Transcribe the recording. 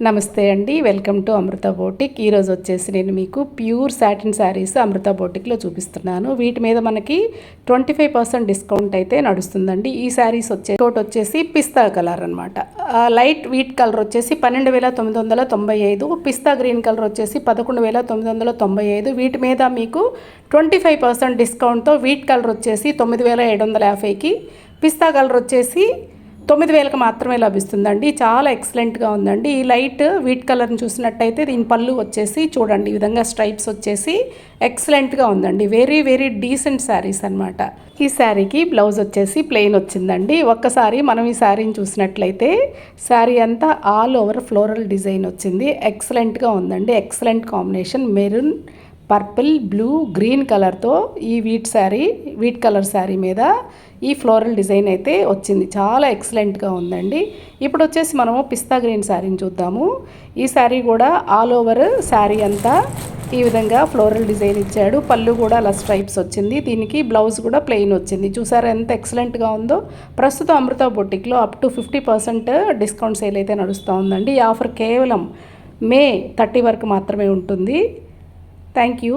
నమస్తే అండి, welcome to Amrutha boutique. ఈరోజు వచ్చేసి నేను మీకు ప్యూర్ సాటిన్ శారీస్ అమృత బోటిక్లో చూపిస్తున్నాను. వీటి మీద మనకి 25% డిస్కౌంట్ అయితే నడుస్తుందండి. ఈ శారీస్ వచ్చేసి పిస్తా కలర్ అనమాట. లైట్ వీట్ కలర్ వచ్చేసి 12,995, పిస్తా గ్రీన్ కలర్ వచ్చేసి 11,995. వీటి మీద మీకు 25% డిస్కౌంట్తో వీట్ కలర్ వచ్చేసి 9,750కి, పిస్తా కలర్ వచ్చేసి 9,000కి మాత్రమే లభిస్తుందండి. చాలా ఎక్సలెంట్గా ఉందండి. ఈ లైట్ వీట్ కలర్ని చూసినట్టయితే దీని పళ్ళు వచ్చేసి చూడండి, ఈ విధంగా స్ట్రైప్స్ వచ్చేసి ఎక్సలెంట్గా ఉందండి. వెరీ వెరీ డీసెంట్ శారీస్ అనమాట. ఈ శారీకి బ్లౌజ్ వచ్చేసి ప్లెయిన్ వచ్చిందండి. ఒక్కసారి మనం ఈ శారీని చూసినట్లయితే శారీ అంతా ఆల్ ఓవర్ ఫ్లోరల్ డిజైన్ వచ్చింది. ఎక్సలెంట్గా ఉందండి. Excellent combination maroon, purple, blue, green కలర్తో ఈ వీట్ కలర్ శారీ మీద ఈ ఫ్లోరల్ డిజైన్ అయితే వచ్చింది. చాలా ఎక్సలెంట్గా ఉందండి. ఇప్పుడు వచ్చేసి మనము పిస్తా గ్రీన్ శారీని చూద్దాము. ఈ శారీ కూడా ఆల్ ఓవర్ శారీ అంతా ఈ విధంగా ఫ్లోరల్ డిజైన్ ఇచ్చాడు. పళ్ళు కూడా అలా స్ట్రైప్స్ వచ్చింది. దీనికి బ్లౌజ్ కూడా ప్లెయిన్ వచ్చింది. చూసారా ఎంత ఎక్సలెంట్గా ఉందో. ప్రస్తుతం అమృత బొటిక్లో అప్ టు 50% డిస్కౌంట్ సేల్ అయితే నడుస్తూ ఉందండి. ఈ ఆఫర్ కేవలం May 30 వరకు మాత్రమే ఉంటుంది. Thank you.